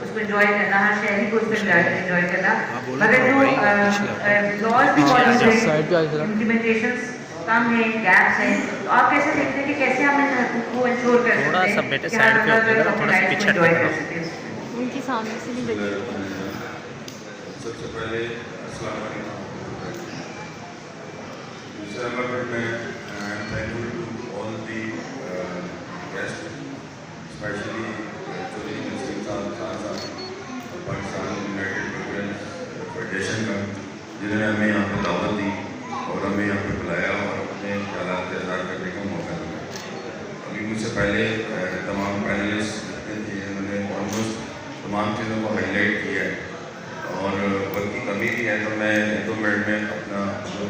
اس کو انجوائے کرنا، ہر شہری کو اس کو انجوائے کرنا، مگر جو لاز امپلیمنٹیشنس کم ہیں، گیپس ہیں، تو آپ کیسے دیکھتے ہیں کہ کیسے ہم ان حقوق کو انشور کر سکتے ہیں کہ ہر بندہ جو ہے اپنے رائٹس کو انجوائے کر سکے؟ ان کی سامنے سے نہیں لگی. سب سے پہلے السلام علیکم. دوسرا نمبر پہ میں thank you to all the guest, especially Chaudhry Naseem صاحب اور پاکستان یونائٹیڈ پروگرس فیڈریشن کا، جنہوں نے ہمیں یہاں پہ دعوت دی اور ہمیں یہاں پہ بلایا اور اپنے خیالات کا اظہار کرنے کا موقع دیا. ابھی مجھ سے پہلے تمام پینلسٹ جتنے تھے انہوں نے آلموسٹ تمام چیزوں کو ہائی لائٹ کیا ہے، اور وقت کی کمی بھی ہے تو میں 2 منٹ میں اپنا جو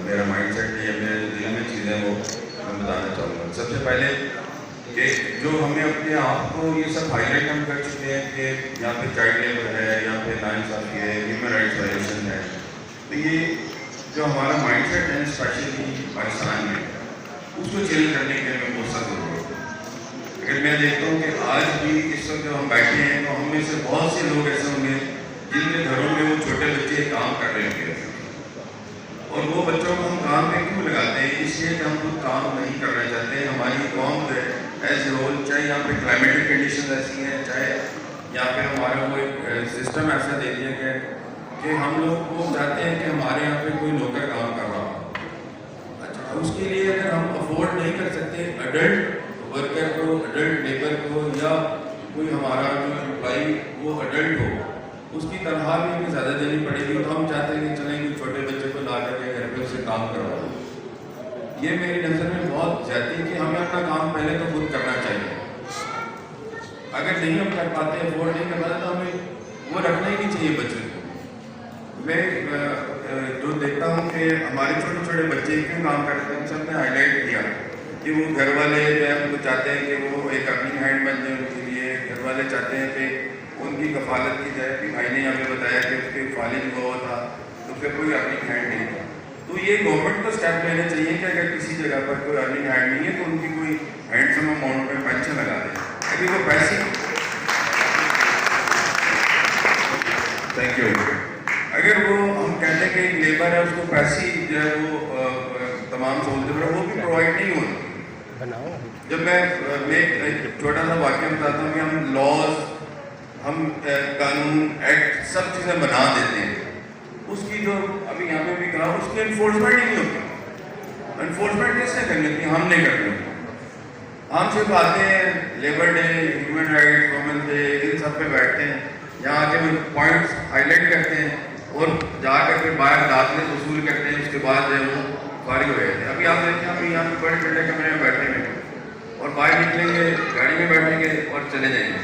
میرا مائنڈ سیٹ ہے یا میرے دل میں چیزیں وہ میں بتانا چاہوں گا. سب سے پہلے کہ جو ہمیں اپنے آپ کو یہ سب ہائی لائٹ ہم کر چکے ہیں کہ یہاں پہ چائلڈ لیبر ہے، یہاں پہ ناانصافی ہے، ہیومن رائٹس وائلیشن ہے، تو یہ جو ہمارا مائنڈ سیٹ ہے اسپیشلی پاکستان میں، اس کو چینج کرنے کے لیے ہمیں بہت سخت ضرورت ہے. اگر میں دیکھتا ہوں کہ آج بھی اس وقت جب ہم بیٹھے ہیں تو ہم میں سے بہت سے لوگ ایسے ہوں گے جن کے گھروں میں وہ چھوٹے بچے کام کر رہے ہوں گے، اور وہ بچوں کو ہم کام پہ کیوں لگاتے ہیں؟ اس لیے کہ ہم خود کام نہیں کرنا چاہتے. ہماری قوم ہے ایز اے ہول، چاہے یہاں پہ کلائمیٹک کنڈیشنز ایسی ہیں، چاہے یہاں پہ ہمارا وہ ایک سسٹم ایسا دے دیا گیا کہ ہم لوگ وہ چاہتے ہیں کہ ہمارے یہاں پہ کوئی نوکر کام کر رہا ہو. اچھا، اس کے لیے اگر ہم افورڈ نہیں کر سکتے اڈلٹ ورکر کو، اڈلٹ لیبر کو، یا کوئی ہمارا جو امپلائی وہ اڈلٹ ہو، اس کی تنخواہ بھی ہمیں زیادہ دینی پڑے گی، تو ہم چاہتے ہیں کہ چلیں گے چھوٹے بچے کو لا کر کے گھر پہ اسے کام کرواؤ. یہ میری نظر میں بہت زیادتی ہے کہ ہمیں اپنا کام پہلے تو خود کرنا چاہیے. اگر نہیں ہم کر پاتے، افورڈ نہیں کر پاتے، تو ہمیں وہ رکھنا ہی نہیں چاہیے بچے کو. میں جو دیکھتا ہوں کہ ہمارے چھوٹے چھوٹے بچے کیوں کام کرتے ہیں، سب نے ہائی لائٹ کیا کہ وہ گھر والے جو ہے ان کو چاہتے ہیں کہ وہ ایک ارننگ ہینڈ بن جائے. ان کے لیے گھر والے چاہتے ہیں کہ ان کی کفالت کی جائے. کہ بھائی نے ہمیں بتایا کہ اس کے فالج ہوا تھا تو پھر کوئی ارننگ ہینڈ نہیں تھا. تو یہ گورنمنٹ کو اسٹیپ لینے چاہیے کہ اگر کسی جگہ پر کوئی ارننگ ہینڈ نہیں ہے تو ان کی کوئی ہینڈسم اماؤنٹ میں پینشن لگا دیں. ابھی وہ پیسے تھینک یو. اگر وہ ہم کہتے ہیں کہ ایک لیبر ہے، اس کو پیسے جو ہے وہ تمام سہولتیں وہ بھی پرووائڈ نہیں ہوتی. جب میں ایک چھوٹا سا واقعہ بتاتا ہوں کہ ہم لاز، ہم قانون، ایکٹ سب چیزیں بنا دیتے ہیں، اس کی جو ابھی یہاں پہ بھی کہا اس کی انفورسمنٹ ہی نہیں ہوتی. انفورسمنٹ کس نے کرنی ہوتی؟ ہم نے کرنی ہوتی. ہم صرف آتے ہیں labour day, human rights, women day, ان سب پہ بیٹھتے ہیں، یہاں آ کے وہ پوائنٹس ہائی لائٹ کرتے ہیں اور جا کر کے باہر داخلے وصول کرتے ہیں. اس کے بعد جو ہے وہ فارغ ہو جاتے ہیں. ابھی آپ دیکھیں ہم یہاں پہ بڑے ٹھنڈے کمرے میں بیٹھے ہیں اور باہر نکلیں گے، گاڑی میں بیٹھیں گے اور چلے جائیں گے.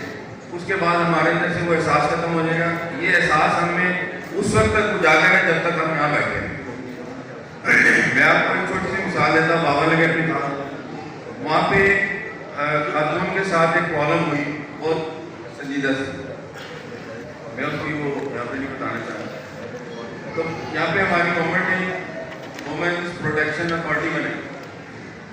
اس کے بعد ہمارے اندر سے وہ احساس ختم ہو جائے گا. یہ احساس ہم میں اس وقت تک اجاگر ہے جب تک ہم یہاں بیٹھے ہیں. میں آپ کو ایک چھوٹی سی مثال دیتا ہوں. بابا نگر میں تھا، وہاں پہ خاتون کے ساتھ ایک پرابلم ہوئی بہت سنجیدہ سے. میں اس کی وہ یہاں پہ نہیں بتانا چاہتا. تو یہاں پہ ہماری گورنمنٹ نے وومنس پروٹیکشن اتھارٹی بنائی.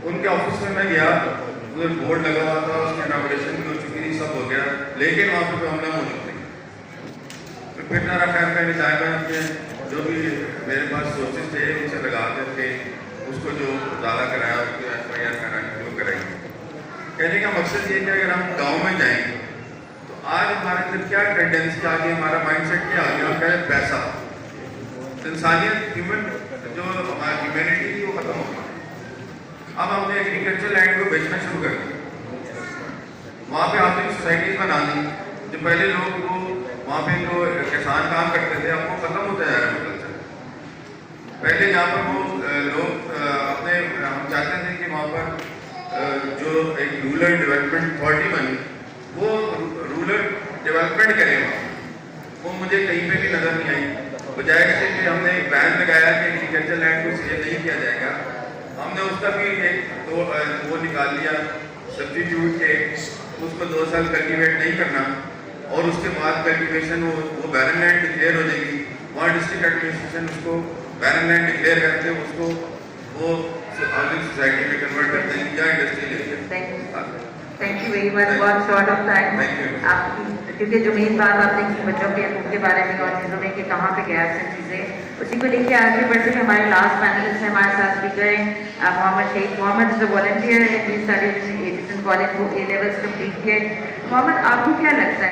ان کے آفس میں گیا، ادھر بورڈ لگا ہوا تھا، اس کی اناگوریشن بھی ہو چکی تھی، سب ہو گیا، لیکن وہاں پہ حملہ موجود نہیں. پھر میرا خیر میں نے چاہے کہ جو بھی میرے پاس سورسز تھے ان سے لگا کر کے اس کو جو زیادہ کرایا، اس کو ایف آئی آر کرانی جو کرائیں گے. کہنے کا مقصد یہ کہ اگر ہم گاؤں میں جائیں گے تو آج ہمارے اندر کیا ٹینڈنسی آ گئی، ہمارا مائنڈ سیٹ کیا آ گیا؟ ہم کہتے ہیں پیسہ، انسانیت، ہیومن جو ہماری ہیومینٹی تھی وہ ختم ہو گئی. اب ہم نے ایگریکلچر لینڈ کو بیچنا شروع کر دیا. وہاں پہ آپ نے سوسائٹیز بنا دی. جو پہلے لوگ وہ وہاں پہ جو کسان کام کرتے تھے اب وہ ختم ہوتا جا رہا ہے کلچر. پہلے جہاں پر وہ لوگ اپنے ہم چاہتے تھے کہ وہاں پر جو ایک رورل ڈیولپمنٹ اتھارٹی بنی وہ رورل ڈیولپمنٹ کرے وہاں. وہ مجھے کہیں پہ بھی نظر نہیں آئی. بجائے سے کہ ہم نے ایک بین لگایا کہ ایگریکلچر لینڈ کو سیل نہیں کیا جائے گا، ہم نے اس کا بھی ایک وہ نکال لیا سبسٹیٹیوٹ کے اس کو 2 سال کلٹیویٹ نہیں کرنا اور اس کے بعد کلٹیویشن وہ بیرن لینڈ ڈکلیئر ہو جائے گی. وہاں ڈسٹرکٹ ایڈمنسٹریشن اس کو بیرن لینڈ ڈکلیئر کر کے اس کو وہ ہاؤسنگ سوسائٹی میں کنورٹ کر دیں گے یا industrial area. Thank you very much. بہت شارٹ آف ٹائم آپ کی کیونکہ جو مین بات آپ نے کی بچوں کے حقوق کے بارے میں اور چیزوں میں کہ کہاں پہ گیپس ہیں چیزیں، اسی کو لے کے آگے بڑھتے ہوئے ہمارے لاسٹ پینلسٹ ہیں ہمارے ساتھ اسپیکر ہیں Muhammad Sheikh Muhammad is a volunteer in studies education college کو A levels کمپلیٹ کیے. محمد آپ کو کیا لگتا ہے